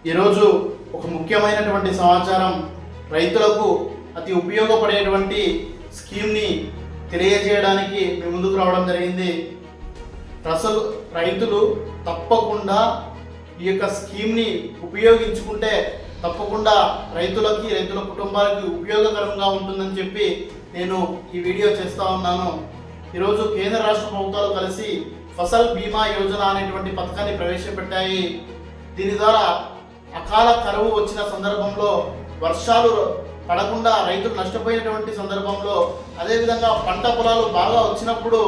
ఈరోజు ఒక ముఖ్యమైనటువంటి సమాచారం, రైతులకు అతి ఉపయోగపడేటువంటి స్కీమ్ని తెలియజేయడానికి మీ ముందుకు రావడం జరిగింది. అసలు రైతులు తప్పకుండా ఈ యొక్క స్కీమ్ని ఉపయోగించుకుంటే తప్పకుండా రైతుల కుటుంబాలకి ఉపయోగకరంగా ఉంటుందని చెప్పి నేను ఈ వీడియో చేస్తూ ఉన్నాను. ఈరోజు కేంద్ర రాష్ట్ర ప్రభుత్వాలు కలిసి ఫసల్ బీమా యోజన అనేటువంటి పథకాన్ని ప్రవేశపెట్టాయి. దీని ద్వారా అకాల కరువు వచ్చిన సందర్భంలో, వర్షాలు పడకుండా రైతులు నష్టపోయినటువంటి సందర్భంలో, అదేవిధంగా పంట పొలాలు బాగా వచ్చినప్పుడు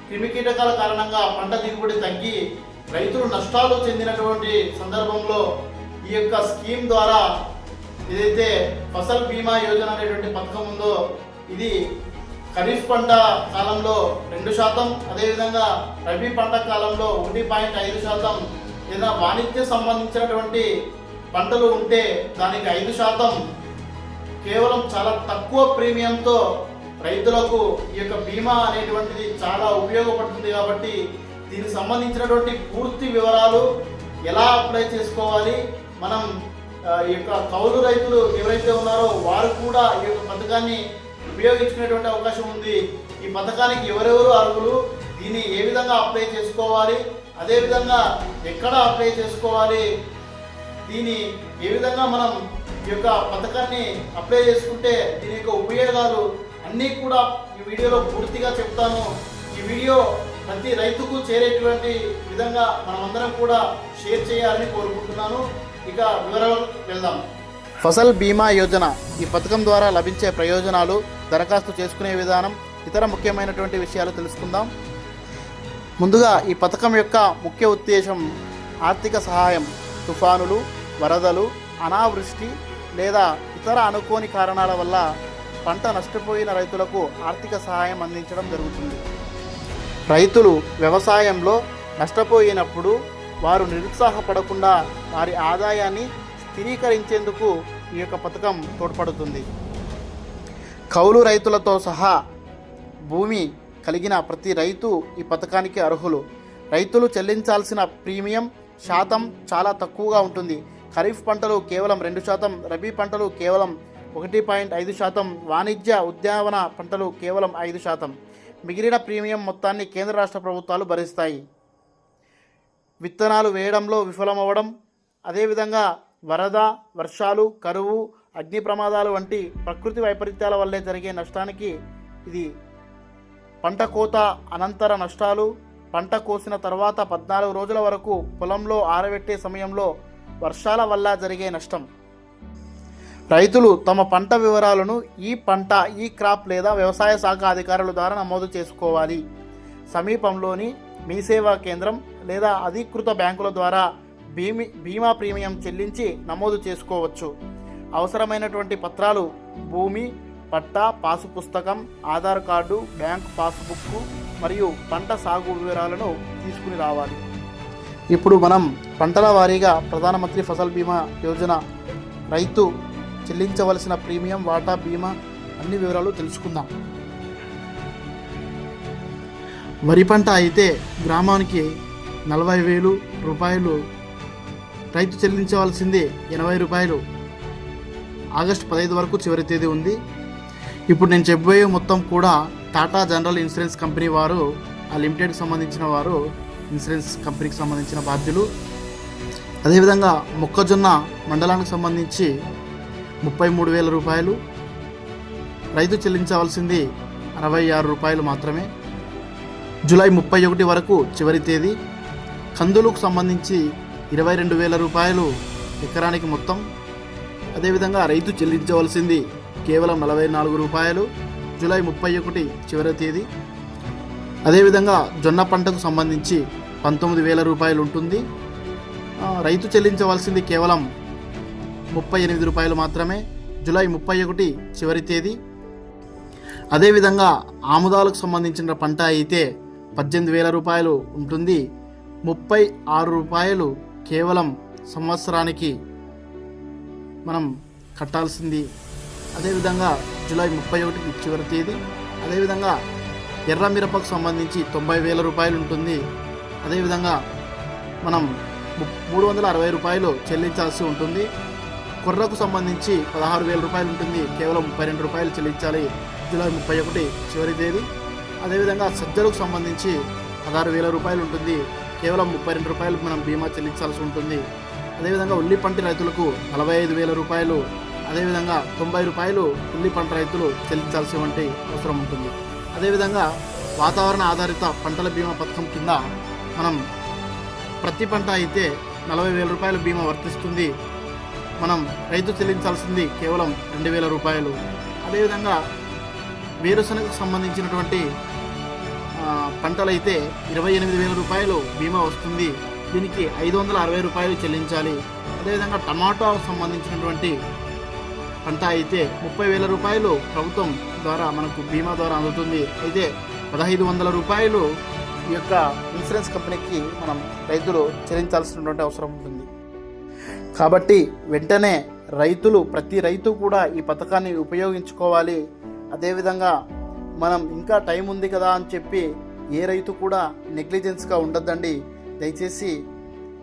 క్రిమికీటకాల కారణంగా పంట దిగుబడి తగ్గి రైతులు నష్టాలు చెందినటువంటి సందర్భంలో ఈ యొక్క స్కీమ్ ద్వారా ఏదైతే ఫసల్ బీమా యోజన అనేటువంటి పథకం ఉందో, ఇది ఖరీఫ్ పంట కాలంలో 2%, అదేవిధంగా రబీ పంట కాలంలో 1.5%, లేదా వాణిజ్య సంబంధించినటువంటి పంటలు ఉంటే దానికి 5%, కేవలం చాలా తక్కువ ప్రీమియంతో రైతులకు ఈ యొక్క బీమా అనేటువంటిది చాలా ఉపయోగపడుతుంది. కాబట్టి దీనికి సంబంధించినటువంటి పూర్తి వివరాలు, ఎలా అప్లై చేసుకోవాలి, మనం ఈ యొక్క కౌలు రైతులు ఎవరైతే ఉన్నారో వారు కూడా ఈ యొక్క పథకాన్ని ఉపయోగించుకునేటువంటి అవకాశం ఉంది. ఈ పథకానికి ఎవరెవరు అర్హులు, దీన్ని ఏ విధంగా అప్లై చేసుకోవాలి, అదేవిధంగా ఎక్కడ అప్లై చేసుకోవాలి, దీన్ని ఏ విధంగా మనం ఈ యొక్క పథకాన్ని అప్లై చేసుకుంటే దీని యొక్క ఉపయోగాలు అన్నీ కూడా ఈ వీడియోలో పూర్తిగా చెప్తాను. ఈ వీడియో ప్రతి రైతుకు చేరేటువంటి విధంగా మనమందరం కూడా షేర్ చేయాలని కోరుకుంటున్నాను. ఇక వివరాలకు వెళ్దాం. ఫసల్ బీమా యోజన, ఈ పథకం ద్వారా లభించే ప్రయోజనాలు, దరఖాస్తు చేసుకునే విధానం, ఇతర ముఖ్యమైనటువంటి విషయాలు తెలుసుకుందాం. ముందుగా ఈ పథకం యొక్క ముఖ్య ఉద్దేశం ఆర్థిక సహాయం. తుఫానులు, వరదలు, అనావృష్టి లేదా ఇతర అనుకోని కారణాల వల్ల పంట నష్టపోయిన రైతులకు ఆర్థిక సహాయం అందించడం జరుగుతుంది. రైతులు వ్యవసాయంలో నష్టపోయినప్పుడు వారు నిరుత్సాహపడకుండా వారి ఆదాయాన్ని స్థిరీకరించేందుకు ఈ యొక్క పథకం తోడ్పడుతుంది. కౌలు రైతులతో సహా భూమి కలిగిన ప్రతి రైతు ఈ పథకానికి అర్హులు. రైతులు చెల్లించాల్సిన ప్రీమియం శాతం చాలా తక్కువగా ఉంటుంది. ఖరీఫ్ పంటలు కేవలం 2%, రబీ పంటలు కేవలం 1.5%, వాణిజ్య ఉద్యానవన పంటలు కేవలం 5%. మిగిలిన ప్రీమియం మొత్తాన్ని కేంద్ర రాష్ట్ర ప్రభుత్వాలు భరిస్తాయి. విత్తనాలు వేయడంలో విఫలమవ్వడం, అదేవిధంగా వరద, వర్షాలు, కరువు, అగ్ని ప్రమాదాలు వంటి ప్రకృతి వైపరీత్యాల వల్లే జరిగే నష్టానికి ఇది. పంట కోత అనంతర నష్టాలు, పంట కోసిన తర్వాత 14 రోజుల వరకు పొలంలో ఆరబెట్టే సమయంలో వర్షాల వల్ల జరిగే నష్టం. రైతులు తమ పంట వివరాలను ఈ క్రాప్ లేదా వ్యవసాయ శాఖ అధికారుల ద్వారా నమోదు చేసుకోవాలి. సమీపంలోని మీ సేవా కేంద్రం లేదా అధీకృత బ్యాంకుల ద్వారా బీమా ప్రీమియం చెల్లించి నమోదు చేసుకోవచ్చు. అవసరమైనటువంటి పత్రాలు భూమి పట్టా, పాసు పుస్తకం, ఆధార్ కార్డు, బ్యాంక్ పాస్బుక్ మరియు పంట సాగు వివరాలను తీసుకుని రావాలి. ఇప్పుడు మనం పంటల వారీగా ప్రధానమంత్రి ఫసల్ బీమా యోజన రైతు చెల్లించవలసిన ప్రీమియం, వాటా, బీమా అన్ని వివరాలు తెలుసుకుందాం. వరి పంట అయితే గ్రామానికి 40,000 రూపాయలు రైతు చెల్లించవలసింది 80 రూపాయలు. ఆగస్టు 15 వరకు చివరి తేదీ ఉంది. ఇప్పుడు నేను చెప్పబోయే మొత్తం కూడా టాటా జనరల్ ఇన్సూరెన్స్ కంపెనీ వారు, ఆ లిమిటెడ్కి సంబంధించిన వారు, ఇన్సూరెన్స్ కంపెనీకి సంబంధించిన బాధ్యులు. అదేవిధంగా మొక్కజొన్న మండలానికి సంబంధించి 33,000 రూపాయలు, రైతు చెల్లించవలసింది 66 రూపాయలు మాత్రమే. జూలై 31 వరకు చివరి తేదీ. కందులకు సంబంధించి 22,000 రూపాయలు ఎకరానికి మొత్తం. అదేవిధంగా రైతు చెల్లించవలసింది కేవలం 44 రూపాయలు, జూలై 31 చివరి తేదీ. అదేవిధంగా జొన్న పంటకు సంబంధించి 19,000 రూపాయలు ఉంటుంది. రైతు చెల్లించవలసింది కేవలం 38 రూపాయలు మాత్రమే, జూలై 31 చివరి తేదీ. అదేవిధంగా ఆముదాలకు సంబంధించిన పంట అయితే 18,000 రూపాయలు ఉంటుంది, 36 రూపాయలు కేవలం సంవత్సరానికి మనం కట్టాల్సింది. అదేవిధంగా జూలై 31 చివరి తేదీ. అదేవిధంగా ఎర్ర మిరపకు సంబంధించి 90,000 రూపాయలు ఉంటుంది. అదేవిధంగా మనం రూపాయలు చెల్లించాల్సి ఉంటుంది. కొర్రకు సంబంధించి 16,000 రూపాయలు ఉంటుంది, కేవలం 32 రూపాయలు చెల్లించాలి. జూలై 31 చివరి తేదీ. అదేవిధంగా సజ్జలకు సంబంధించి 16,000 రూపాయలు ఉంటుంది, కేవలం 32 రూపాయలు మనం బీమా చెల్లించాల్సి ఉంటుంది. అదేవిధంగా ఉల్లి పంట రైతులకు 45,000 రూపాయలు, అదేవిధంగా 90 రూపాయలు ఉల్లి పంట రైతులు చెల్లించాల్సి వంటి అవసరం ఉంటుంది. అదేవిధంగా వాతావరణ ఆధారిత పంటల బీమా పథకం కింద మనం ప్రతి పంట అయితే 40,000 రూపాయల బీమా వర్తిస్తుంది. మనం రైతు చెల్లించాల్సింది కేవలం 2,000 రూపాయలు. అదేవిధంగా వేరుశనగకు సంబంధించినటువంటి పంటలైతే 28,000 రూపాయలు బీమా వస్తుంది. దీనికి 560 రూపాయలు చెల్లించాలి. అదేవిధంగా టమాటాకు సంబంధించినటువంటి పంట అయితే 30,000 రూపాయలు ప్రభుత్వం ద్వారా మనకు బీమా ద్వారా అందుతుంది. అయితే 1,500 రూపాయలు ఈ యొక్క ఇన్సూరెన్స్ కంపెనీకి మనం రైతులు చెల్లించాల్సినటువంటి అవసరం ఉంటుంది. కాబట్టి వెంటనే ప్రతి రైతు కూడా ఈ పథకాన్ని ఉపయోగించుకోవాలి. అదేవిధంగా మనం ఇంకా టైం ఉంది కదా అని చెప్పి ఏ రైతు కూడా నెగ్లిజెన్స్గా ఉండొద్దండి. దయచేసి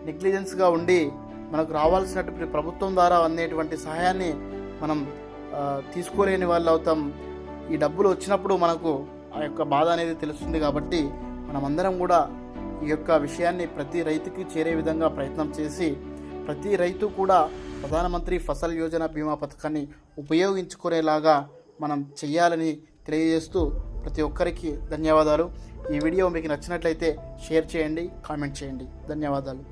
నెగ్లిజెన్స్గా ఉండి మనకు రావాల్సినటువంటి ప్రభుత్వం ద్వారా అందేటువంటి సహాయాన్ని మనం తీసుకోలేని వాళ్ళు అవుతాం. ఈ డబ్బులు వచ్చినప్పుడు మనకు ఆ యొక్క బాధ అనేది తెలుస్తుంది. కాబట్టి మనమందరం కూడా ఈ యొక్క విషయాన్ని ప్రతి రైతుకి చేరే విధంగా ప్రయత్నం చేసి ప్రతి రైతు కూడా ప్రధానమంత్రి ఫసల్ యోజన బీమా పథకాన్ని ఉపయోగించుకునేలాగా మనం చెయ్యాలని తెలియజేస్తూ ప్రతి ఒక్కరికి ధన్యవాదాలు. ఈ వీడియో మీకు నచ్చినట్లయితే షేర్ చేయండి, కామెంట్ చేయండి. ధన్యవాదాలు.